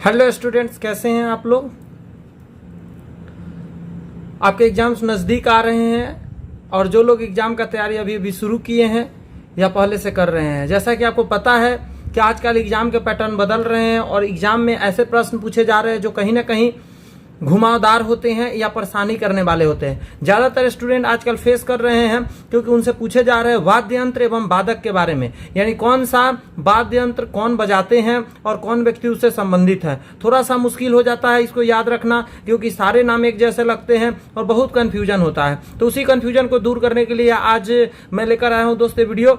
Hello students, कैसे हैं आप लोग। आपके एग्जाम्स नज़दीक आ रहे हैं और जो लोग एग्ज़ाम का तैयारी अभी अभी शुरू किए हैं या पहले से कर रहे हैं, जैसा कि आपको पता है कि आजकल एग्ज़ाम के पैटर्न बदल रहे हैं और एग्ज़ाम में ऐसे प्रश्न पूछे जा रहे हैं जो कहीं ना कहीं घुमावदार होते हैं या परेशानी करने वाले होते हैं। ज़्यादातर स्टूडेंट आजकल फेस कर रहे हैं क्योंकि उनसे पूछे जा रहे हैं वाद्य यंत्र एवं वादक के बारे में, यानी कौन सा वाद्य यंत्र कौन बजाते हैं और कौन व्यक्ति उससे संबंधित है। थोड़ा सा मुश्किल हो जाता है इसको याद रखना क्योंकि सारे नाम एक जैसे लगते हैं और बहुत कन्फ्यूजन होता है। तो उसी कन्फ्यूजन को दूर करने के लिए आज मैं लेकर आया हूँ दोस्तों वीडियो।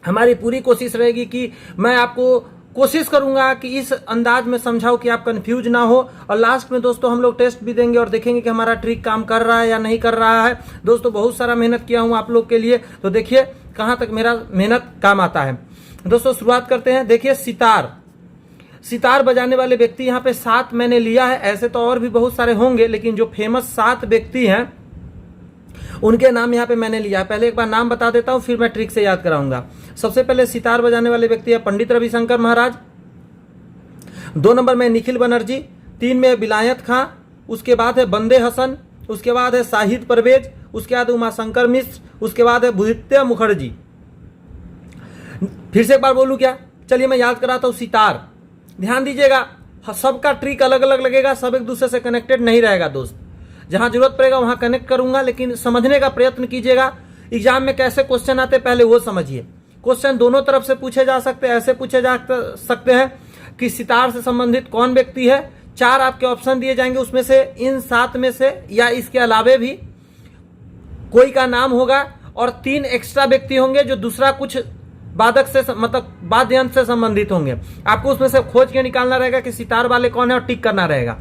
हमारी पूरी कोशिश रहेगी कि मैं आपको कोशिश करूंगा कि इस अंदाज में समझाऊं कि आप कंफ्यूज ना हो, और लास्ट में दोस्तों हम लोग टेस्ट भी देंगे और देखेंगे कि हमारा ट्रिक काम कर रहा है या नहीं कर रहा है। दोस्तों बहुत सारा मेहनत किया हूं आप लोग के लिए, तो देखिए कहां तक मेरा मेहनत काम आता है। दोस्तों शुरुआत करते हैं। देखिए सितार बजाने वाले व्यक्ति यहाँ पे 7 मैंने लिया है। ऐसे तो और भी बहुत सारे होंगे लेकिन जो फेमस 7 व्यक्ति हैं उनके नाम यहाँ पे मैंने लिया है। पहले एक बार नाम बता देता हूँ, फिर मैं ट्रिक से याद कराऊंगा। सबसे पहले सितार बजाने वाले व्यक्ति है पंडित रविशंकर महाराज। 2 नंबर में निखिल बनर्जी। 3 में विलायत खां। उसके बाद है बंदे हसन। उसके बाद है शाहिद परवेज। उसके बाद उमाशंकर मिश्र। उसके बाद है भुदित्य मुखर्जी। फिर से एक बार बोलूं क्या? चलिए मैं याद कराता हूं। सितार, ध्यान दीजिएगा, सबका ट्रिक अलग अलग लगेगा, सब एक दूसरे से कनेक्टेड नहीं रहेगा दोस्त। जहां जरूरत पड़ेगा वहां कनेक्ट करूंगा, लेकिन समझने का प्रयत्न कीजिएगा। एग्जाम में कैसे क्वेश्चन आते पहले वो समझिए। क्वेश्चन दोनों तरफ से पूछे जा सकते हैं। ऐसे पूछे जा सकते हैं कि सितार से संबंधित कौन व्यक्ति है। 4 आपके ऑप्शन दिए जाएंगे, उसमें से इन 7 में से या इसके अलावे भी कोई का नाम होगा और 3 एक्स्ट्रा व्यक्ति होंगे जो दूसरा कुछ वादक से मतलब वाद्य यंत्र से संबंधित होंगे। आपको उसमें से खोज के निकालना रहेगा कि सितार वाले कौन है और टिक करना रहेगा।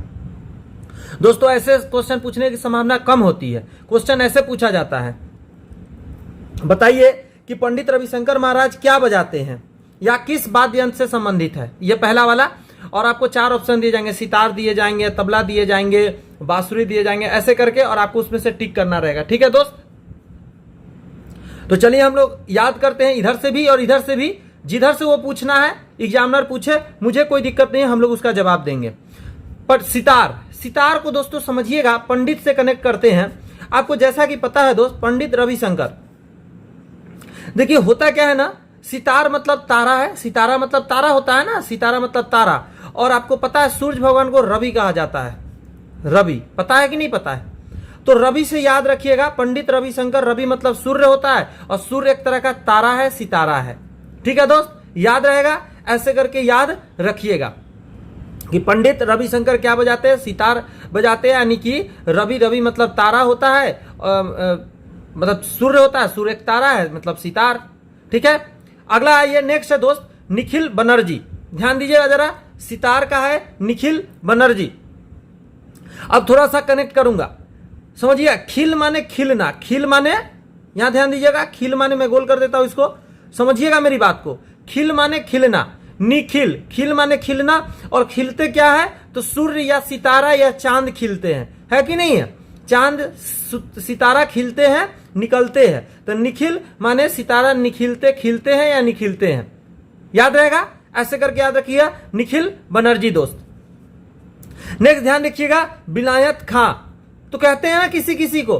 दोस्तों ऐसे क्वेश्चन पूछने की संभावना कम होती है। क्वेश्चन ऐसे पूछा जाता है, बताइए कि पंडित रविशंकर महाराज क्या बजाते हैं या किस वाद्य यंत्र से संबंधित है। यह पहला वाला, और आपको 4 ऑप्शन दिए जाएंगे, सितार दिए जाएंगे, तबला दिए जाएंगे, बांसुरी दिए जाएंगे, ऐसे करके, और आपको उसमें से टिक करना रहेगा। ठीक है दोस्त, तो चलिए हम लोग याद करते हैं, इधर से भी और इधर से भी। जिधर से वो पूछना है एग्जामिनर पूछे, मुझे कोई दिक्कत नहीं है, हम लोग उसका जवाब देंगे। पर सितार को दोस्तों समझिएगा, पंडित से कनेक्ट करते हैं। आपको जैसा कि पता है दोस्त, पंडित रविशंकर, देखिए होता क्या है ना, सितार मतलब तारा है, सितारा मतलब तारा होता है ना, सितारा मतलब तारा। और आपको पता है सूर्य भगवान को रवि कहा जाता है। रवि पता है कि नहीं पता है? तो रवि से याद रखिएगा, पंडित रविशंकर, रवि मतलब सूर्य होता है और सूर्य एक तरह का तारा है, सितारा है। ठीक है दोस्त, याद रहेगा, ऐसे करके याद रखिएगा कि पंडित रविशंकर क्या बजाते हैं, सितार बजाते हैं, यानी कि रवि मतलब तारा होता है, मतलब सूर्य होता है, सूर्य एक तारा है मतलब सितार। ठीक है, अगला आइए, नेक्स्ट है दोस्त निखिल बनर्जी। ध्यान दीजिएगा जरा, सितार का है निखिल बनर्जी। अब थोड़ा सा कनेक्ट करूंगा, समझिएगा। खिल माने खिलना, खिल माने, यहां ध्यान दीजिएगा, खिल माने, मैं गोल कर देता हूं इसको, समझिएगा मेरी बात को। खिल माने खिलना, निखिल, खिल माने खिलना, और खिलते क्या है तो सूर्य या सितारा या चांद खिलते हैं, है कि नहीं है? चांद सितारा खिलते हैं, निकलते हैं, तो निखिल माने सितारा निखिलते, खिलते हैं या निखिलते हैं। याद रहेगा, ऐसे करके याद रखिएगा, निखिल बनर्जी दोस्त। नेक्स्ट ध्यान रखिएगा, विलायत खां। तो कहते हैं ना किसी किसी को,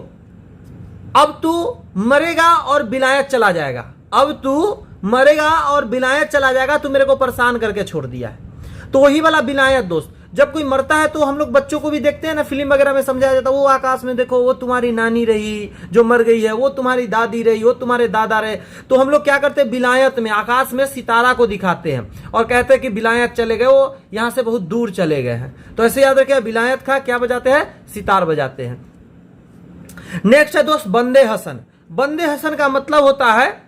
अब तू मरेगा और विलायत चला जाएगा, अब तू मरेगा और विलायत चला जाएगा, तू मेरे को परेशान करके छोड़ दिया है। तो वही वाला विलायत दोस्त। जब कोई मरता है तो हम लोग बच्चों को भी देखते हैं ना, फिल्म वगैरह में समझाया जाता है, वो आकाश में देखो, वो तुम्हारी नानी रही जो मर गई है, वो तुम्हारी दादी रही, वो तुम्हारे दादा रहे। तो हम लोग क्या करते हैं, विलायत में आकाश में सितारा को दिखाते हैं और कहते हैं कि विलायत चले गए, वो यहां से बहुत दूर चले गए हैं। तो ऐसे याद रखिए, विलायत खां क्या बजाते हैं, सितार बजाते हैं। नेक्स्ट है दोस्त बंदे हसन। बंदे हसन का मतलब होता है,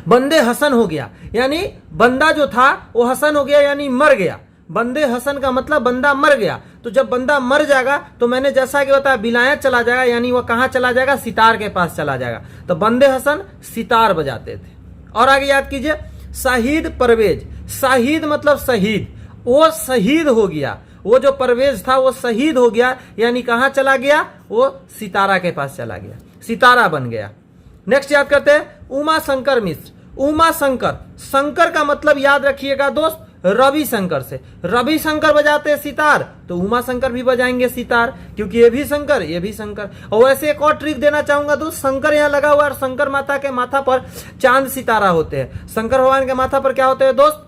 बंदे हसन हो गया यानी बंदा जो था वो हसन हो गया यानी मर गया। बंदे हसन का मतलब बंदा मर गया। तो जब बंदा मर जाएगा तो मैंने जैसा कि बताया विलायत चला जाएगा, यानी वह कहां चला जाएगा, सितार के पास चला जाएगा। तो बंदे हसन सितार बजाते थे। और आगे याद कीजिए, शाहिद परवेज। शाहिद मतलब शहीद, वो शहीद हो गया, वो जो परवेज था वो शहीद हो गया, यानी कहां चला गया, वो सितारा के पास चला गया, सितारा बन गया। नेक्स्ट याद करते हैं उमाशंकर मिश्र। उमाशंकर, शंकर का मतलब याद रखिएगा दोस्त रविशंकर से। रविशंकर बजाते हैं सितार तो उमा शंकर भी बजाएंगे सितार, क्योंकि ये भी शंकर ये भी शंकर। और वैसे एक और ट्रिक देना चाहूंगा दोस्त, शंकर यहाँ लगा हुआ है और शंकर माता के माथा पर चांद सितारा होते हैं। शंकर भगवान के माथा पर क्या होते हैं दोस्त?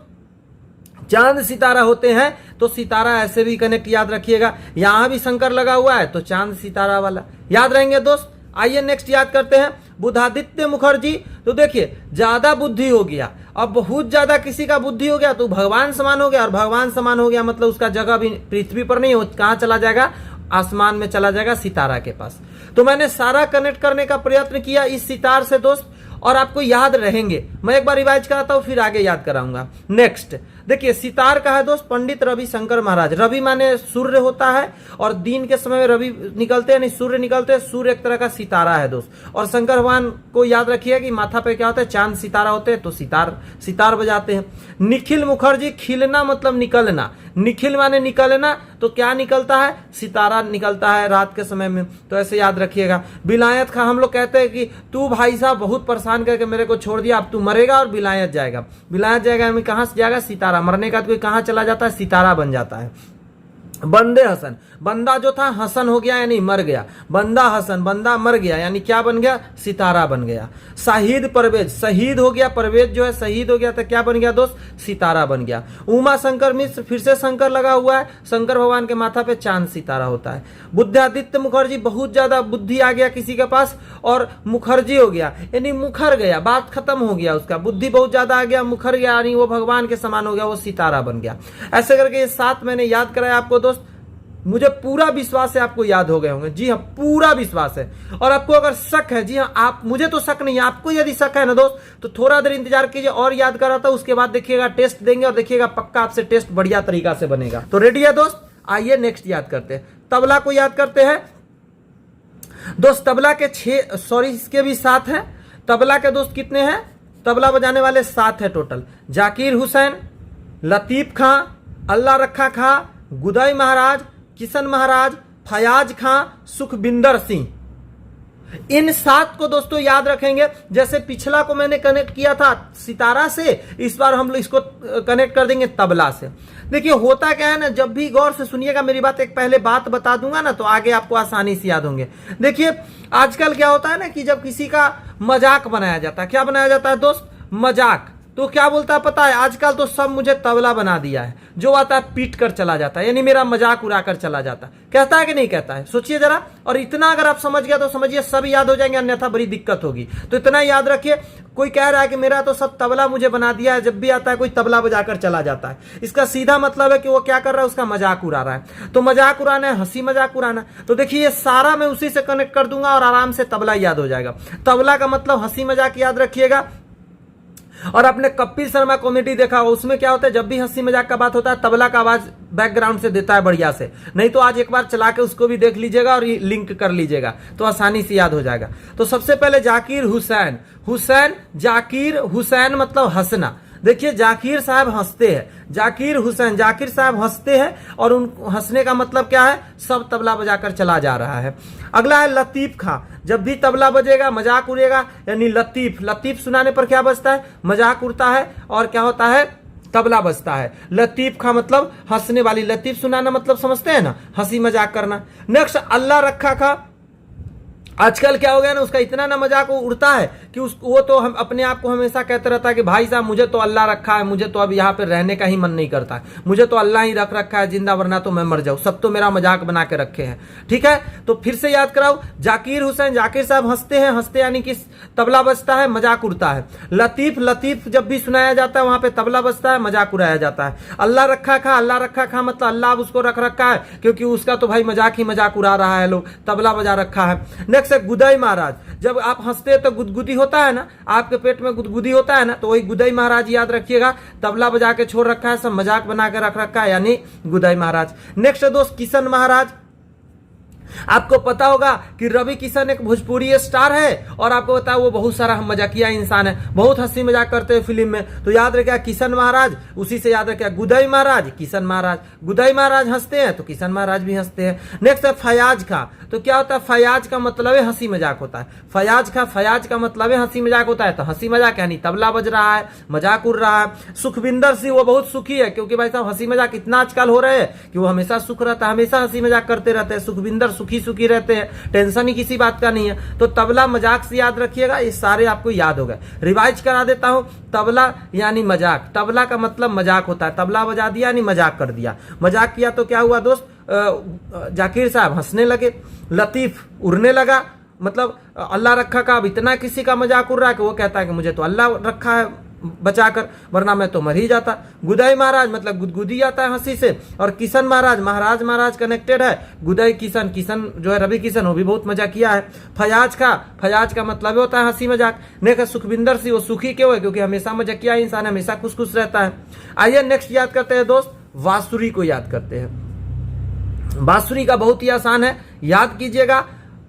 चांद सितारा होते हैं। तो सितारा ऐसे भी कनेक्ट याद रखिएगा, यहां भी शंकर लगा हुआ है तो चांद सितारा वाला याद रहेंगे दोस्त। आइए नेक्स्ट याद करते हैं बुधादित्य मुखर्जी। तो देखिए ज्यादा बुद्धि हो गया, अब बहुत ज्यादा किसी का बुद्धि हो गया तो भगवान समान हो गया, और भगवान समान हो गया मतलब उसका जगह भी पृथ्वी पर नहीं हो, कहां चला जाएगा? आसमान में चला जाएगा, सितारा के पास। तो मैंने सारा कनेक्ट करने का प्रयत्न किया इस सितार से दोस्त, और आपको याद रहेंगे। मैं एक बार रिवाइज कराता हूं फिर आगे याद कराऊंगा। नेक्स्ट देखिए सितार का है दोस्त पंडित रविशंकर महाराज। रवि माने सूर्य होता है, और दिन के समय में रवि निकलते हैं, नहीं सूर्य निकलते हैं। सूर्य एक तरह का सितारा है दोस्त। और शंकर भगवान को याद रखिए कि माथा पे क्या होता है? चांद सितारा होते हैं, तो सितार बजाते हैं। निखिल मुखर्जी, खिलना मतलब निकलना, निखिल माने निकलना, तो क्या निकलता है? सितारा निकलता है रात के समय में, तो ऐसे याद रखिएगा। विलायत खां, हम लोग कहते हैं कि तू भाई साहब बहुत परेशान करके मेरे को छोड़ दिया, अब तू मरेगा और विलायत जाएगा। विलायत जाएगा हमें कहां से जाएगा? सितारा। मरने का तो कोई कहां चला जाता है? सितारा बन जाता है। बंदे हसन, बंदा जो था हसन हो गया यानी मर गया। बंदा हसन, बंदा मर गया यानी क्या बन गया? सितारा बन गया। शाहिद परवेज, शहीद हो गया, परवेज जो है शहीद हो गया तो क्या बन गया दोस्त? सितारा बन गया। उमा शंकर मिश्र, फिर से शंकर लगा हुआ है, शंकर भगवान के माथा पे चांद सितारा होता है। बुद्धादित्य मुखर्जी, बहुत ज्यादा बुद्धि आ गया किसी के पास और मुखर्जी हो गया यानी मुखर गया, बात खत्म हो गया उसका, बुद्धि बहुत ज्यादा आ गया, मुखर गया यानी वो भगवान के समान हो गया, वो सितारा बन गया। ऐसे करके ये 7 मैंने याद कराया आपको दोस्त। मुझे पूरा विश्वास है आपको याद हो गए होंगे। जी हाँ, पूरा विश्वास है। और आपको अगर शक है, जी हाँ आप, मुझे तो शक नहीं है, आपको यदि शक है ना दोस्त तो थोड़ा देर इंतजार कीजिए और याद कराता हूं, उसके बाद देखिएगा टेस्ट देंगे और देखिएगा पक्का आपसे टेस्ट बढ़िया तरीका से बनेगा। तो रेडी है दोस्त? आइए नेक्स्ट याद करते हैं। तबला को याद करते हैं दोस्त। तबला के इसके भी 7 है। तबला के दोस्त कितने हैं? तबला बजाने वाले 7 है टोटल। जाकिर हुसैन, लतीफ खां, अल्लाह रखा खां, गुदई महाराज, किशन महाराज, फयाज खां, सुखबिंदर सिंह। इन 7 को दोस्तों याद रखेंगे। जैसे पिछला को मैंने कनेक्ट किया था सितारा से, इस बार हम लोग इसको कनेक्ट कर देंगे तबला से। देखिए होता क्या है ना, जब भी गौर से सुनिएगा मेरी बात, एक पहले बात बता दूंगा ना तो आगे आपको आसानी से याद होंगे। देखिए आजकल क्या होता है ना कि जब किसी का मजाक बनाया जाता है, क्या बनाया जाता है दोस्त? मजाक। तो क्या बोलता है पता है? आजकल तो सब मुझे तबला बना दिया है, जो आता है पीट कर चला जाता है, यानी मेरा मजाक उड़ाकर चला जाता है। कहता है कि नहीं कहता है? सोचिए जरा। और इतना अगर आप समझ गया तो समझिए सब याद हो जाएंगे, अन्यथा बड़ी दिक्कत होगी। तो इतना याद रखिए, कोई कह रहा है कि मेरा तो सब तबला मुझे बना दिया है, जब भी आता है कोई तबला बजाकर चला जाता है, इसका सीधा मतलब है कि वो क्या कर रहा है? उसका मजाक उड़ा रहा है। तो मजाक उड़ाना है, हंसी मजाक उड़ाना। तो देखिए ये सारा मैं उसी से कनेक्ट कर दूंगा और आराम से तबला याद हो जाएगा। तबला का मतलब हंसी मजाक याद रखिएगा। और आपने कपिल शर्मा कॉमेडी देखा हो, उसमें क्या होता है? जब भी हंसी मजाक का बात होता है तबला का आवाज बैकग्राउंड से देता है बढ़िया से। नहीं तो आज एक बार चला के उसको भी देख लीजिएगा और लिंक कर लीजिएगा तो आसानी से याद हो जाएगा। तो सबसे पहले जाकिर हुसैन, जाकिर हुसैन मतलब हंसना। देखिए जाकिर साहब हंसते हैं, जाकिर हुसैन, जाकिर साहब हंसते हैं और उन हंसने का मतलब क्या है? सब तबला बजाकर चला जा रहा है। अगला है लतीफ खां। जब भी तबला बजेगा मजाक उड़ेगा यानी लतीफ। लतीफ सुनाने पर क्या बजता है? मजाक उड़ता है और क्या होता है? तबला बजता है। लतीफ खां मतलब हंसने वाली, लतीफ सुनाना मतलब समझते हैं ना, हंसी मजाक करना। नेक्स्ट अल्लाह रखा खां। आजकल क्या हो गया ना, उसका इतना ना मजाक उड़ता है कि वो तो हम अपने आप को हमेशा कहते रहता है कि भाई साहब मुझे तो अल्लाह रखा है, मुझे तो अब यहाँ पे रहने का ही मन नहीं करता है, मुझे तो अल्लाह ही रख रखा है जिंदा, वरना तो मैं मर जाऊं, सब तो मेरा मजाक बना के रखे हैं। ठीक है, तो फिर से याद कराओ। जाकिर हुसैन, जाकिर साहब हंसते हैं, हंसते यानी कि तबला बजता है, मजाक उड़ता है। लतीफ, लतीफ जब भी सुनाया जाता है वहां पे तबला बजता है, मजाक उड़ाया जाता है। अल्लाह रखा खा, अल्लाह रखा खा मतलब अल्लाह उसको रख रखा है, क्योंकि उसका तो भाई मजाक ही मजाक उड़ा रहा है, लोग तबला बजा रखा है। नेक्स्ट है गुदई महाराज। जब आप हंसते हैं तो गुदगुदी होता है ना, आपके पेट में गुदगुदी होता है ना, तो वही गुदई महाराज याद रखिएगा। तबला बजा के छोड़ रखा है, सब मजाक बना के रख रखा है, यानी गुदई महाराज। नेक्स्ट है दोस्त किशन महाराज। आपको पता होगा कि रवि किशन एक भोजपुरी स्टार है और आपको पता है वो बहुत सारा मजाकिया इंसान है, बहुत हंसी मजाक करते हैं फिल्म में। तो याद रखिए किशन महाराज, उसी से याद रखिए गुदई महाराज, किशन महाराज, गुदई महाराज हंसते हैं तो किशन महाराज भी हंसते हैं। नेक्स्ट है फयाज खां। तो क्या होता है, फयाज का मतलब है हंसी मजाक होता है। फयाज खां, फयाज का मतलब है हंसी मजाक होता है। तो हंसी मजाक यानी तबला बज रहा है, मजाक उड़ रहा है। सुखविंदर सिंह वो बहुत सुखी है, क्योंकि भाई साहब हंसी मजाक इतना आजकल हो रहे हैं कि वो हमेशा सुख रहता है, हमेशा हंसी मजाक करते रहते हैं। सुखविंदर सुखी सुखी रहते हैं, टेंशन ही किसी बात का नहीं है। तो तबला मजाक से याद रखिएगा, ये सारे आपको याद हो गए। रिवाइज करा देता हूं, तबला यानी मजाक, तबला का मतलब मजाक होता है। तबला बजा दिया यानी मजाक कर दिया, मजाक किया तो क्या हुआ दोस्त, जाकिर साहब हंसने लगे, लतीफ उड़ने लगा, मतलब अल्लाह रखा का अब इतना किसी का मजाक उड़ रहा है कि वो कहता है कि मुझे तो अल्लाह रखा है बचाकर, वरना मैं तो मर ही जाता। गुदई महाराज मतलब गुदगुदी जाता है हंसी से। और किशन महाराज, महाराज कनेक्टेड है, गुदई किशन, किशन जो है रवि किशन, वो भी बहुत मजा किया है। फयाज का मतलब होता है हंसी मजाक। नेक्स्ट सुखविंदर सिंह, वो सुखी क्यों है, क्योंकि हमेशा मजाकिया इंसान, हमेशा खुश खुश रहता है। आइए नेक्स्ट याद करते हैं दोस्त, बांसुरी को याद करते हैं। बांसुरी का बहुत ही आसान है, याद कीजिएगा,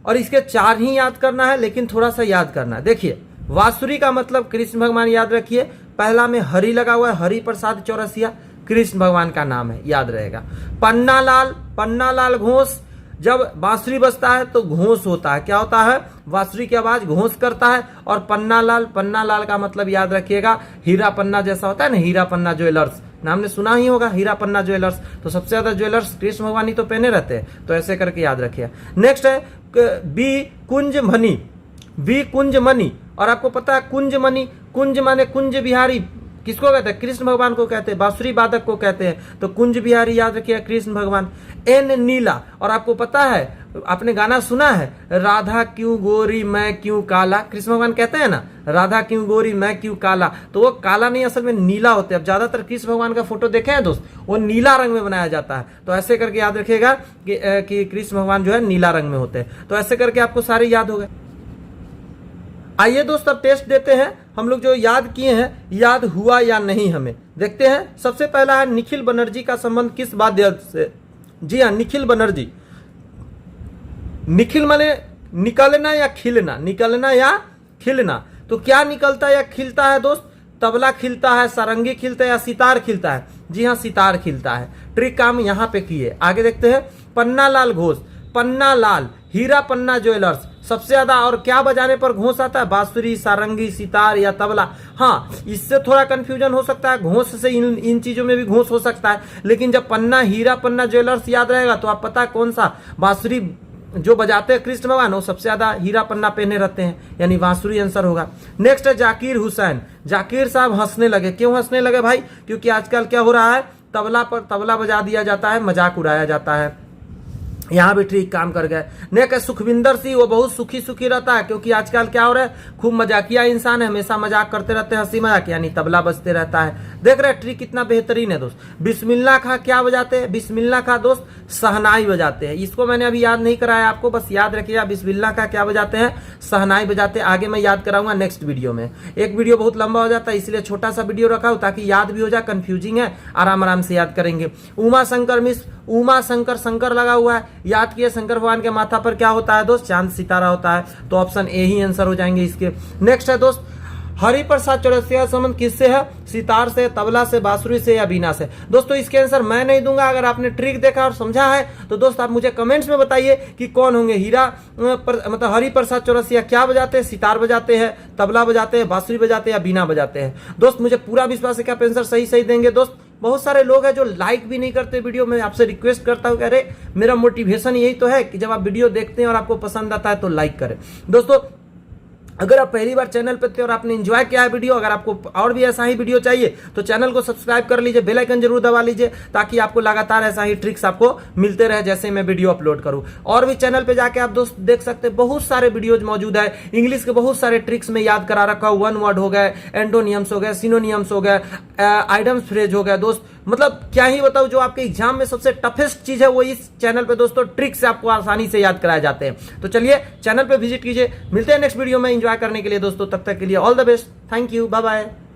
और इसके 4 ही याद करना है, लेकिन थोड़ा सा याद करना है। देखिए बांसुरी का मतलब कृष्ण भगवान, याद रखिए पहला में हरि लगा हुआ है, हरि प्रसाद चौरसिया कृष्ण भगवान का नाम है, याद रहेगा। पन्ना लाल घोष, जब बांसुरी बजता है तो घोष होता है, क्या होता है, बांसुरी की आवाज घोष करता है। और पन्ना लाल का मतलब याद रखिएगा हीरा पन्ना जैसा होता है ना, हीरा पन्ना ज्वेलर्स, नाम ने सुना ही होगा हीरा पन्ना ज्वेलर्स। तो सबसे ज्यादा ज्वेलर्स कृष्ण भगवान ही तो पहने रहते हैं, तो ऐसे करके याद रखिए। नेक्स्ट है बी कुंज मणि, और आपको पता है कुंज मणि, कुंज माने कुंज बिहारी, किसको कहते हैं, कृष्ण भगवान को कहते हैं, बांसुरी वादक को कहते हैं। तो कुंज बिहारी याद रखिए कृष्ण भगवान। एन नीला, और आपको पता है, आपने गाना सुना है, राधा क्यों गोरी मैं क्यों काला, कृष्ण भगवान कहते हैं ना राधा क्यों गोरी मैं क्यों काला, तो वो काला नहीं असल में नीला होते हैं। अब ज्यादातर कृष्ण भगवान का फोटो देखे हैं दोस्त, वो नीला रंग में बनाया जाता है। तो ऐसे करके याद रखिएगा कि कृष्ण भगवान जो है नीला रंग में होते हैं। तो ऐसे करके आपको सारे याद हो गए। आइए दोस्त अब टेस्ट देते हैं, हम लोग जो याद किए हैं याद हुआ या नहीं हमें देखते हैं। सबसे पहला है निखिल बनर्जी का संबंध किस वाद्य से। जी हाँ, निखिल बनर्जी, निखिल माने निकलना या खिलना, निकलना या खिलना। तो क्या निकलता या खिलता है दोस्त, तबला खिलता है, सारंगी खिलता है या सितार खिलता है। जी हाँ, सितार खिलता है। ट्रिक काम यहाँ पे किए, आगे देखते हैं। पन्ना लाल घोष, पन्ना लाल, हीरा पन्ना ज्वेलर्स, सबसे ज्यादा और क्या बजाने पर घोष आता है, बांसुरी, सारंगी, सितार या तबला। हाँ, इससे थोड़ा कंफ्यूजन हो सकता है, घोष से इन चीजों में भी घोष हो सकता है, लेकिन जब पन्ना हीरा पन्ना ज्वेलर्स याद रहेगा तो आप पता है कौन सा बांसुरी जो बजाते हैं कृष्ण भगवान, वो सबसे ज्यादा हीरा पन्ना पहने रहते हैं, यानी बांसुरी आंसर होगा। नेक्स्ट है जाकिर हुसैन, जाकिर साहब हंसने लगे, क्यों हंसने लगे भाई, क्योंकि आजकल क्या हो रहा है, तबला पर तबला बजा दिया जाता है, मजाक उड़ाया जाता है, यहाँ भी ठीक काम कर गए। नेक्स्ट सुखविंदर सिंह, वो बहुत सुखी सुखी रहता है, क्योंकि आजकल क्या हो रहा है, खूब मजाकिया इंसान है, हमेशा मजाक करते रहते हैं, हंसी मजाक, यानी तबला बजते रहता है। देख रहे ट्रिक कितना बेहतरीन है दोस्त। बिस्मिल्लाह खां क्या बजाते हैं, बिस्मिल्लाह खां दोस्त शहनाई बजाते हैं। इसको मैंने अभी याद नहीं कराया आपको, बस याद रखिएगा बिस्मिल्लाह खां क्या बजाते हैं, शहनाई बजाते हैं। आगे मैं याद कराऊंगा नेक्स्ट वीडियो में, एक वीडियो बहुत लंबा हो जाता है इसलिए छोटा सा वीडियो रखा हूं ताकि याद भी हो जाए, कंफ्यूजिंग है, आराम से याद करेंगे। उमा शंकर मिश्र, उमा शंकर, शंकर लगा हुआ है, याद किए शंकर भगवान के माथा पर क्या होता है दोस्त, चांद सितारा होता है, तो ऑप्शन ए ही आंसर हो जाएंगे इसके। नेक्स्ट है दोस्त हरिप्रसाद चौरसिया का संबंध किससे है, सितार से, तबला से, बांसुरी से या बीना से। दोस्तों इसके आंसर मैं नहीं दूंगा, अगर आपने ट्रिक देखा और समझा है तो दोस्त आप मुझे कमेंट्स में बताइए कि कौन होंगे। मतलब हरिप्रसाद चौरसिया क्या बजाते हैं, सितार बजाते हैं, तबला बजाते हैं, बांसुरी बजाते हैं या बीना बजाते हैं। दोस्त मुझे पूरा विश्वास है कि आप आंसर सही देंगे। दोस्त बहुत सारे लोग हैं जो लाइक भी नहीं करते वीडियो में, आपसे रिक्वेस्ट करता हूं कि अरे मेरा मोटिवेशन यही तो है कि जब आप वीडियो देखते हैं और आपको पसंद आता है तो लाइक करें। दोस्तों अगर आप पहली बार चैनल पर थे और आपने एंजॉय किया है वीडियो, अगर आपको और भी ऐसा ही वीडियो चाहिए तो चैनल को सब्सक्राइब कर लीजिए, बेल आइकन जरूर दबा लीजिए ताकि आपको लगातार ऐसा ही ट्रिक्स आपको मिलते रहे जैसे मैं वीडियो अपलोड करूं। और भी चैनल पे जाके आप दोस्त देख सकते हैं, बहुत सारे वीडियोज मौजूद है, इंग्लिश के बहुत सारे ट्रिक्स में याद करा रखा हूं, वन वर्ड हो गए, एंटोनियम्स हो गए, सिनोनियम्स हो गए, आइडम्स फ्रेज हो गए। दोस्त मतलब क्या ही बताऊं, जो आपके एग्जाम में सबसे टफेस्ट चीज है वो इस चैनल पे दोस्तों ट्रिक्स आपको आसानी से याद कराए जाते हैं। तो चलिए चैनल पे विजिट कीजिए, मिलते हैं नेक्स्ट वीडियो में एंजॉय करने के लिए दोस्तों, तब तक के लिए all the best, thank you, bye bye.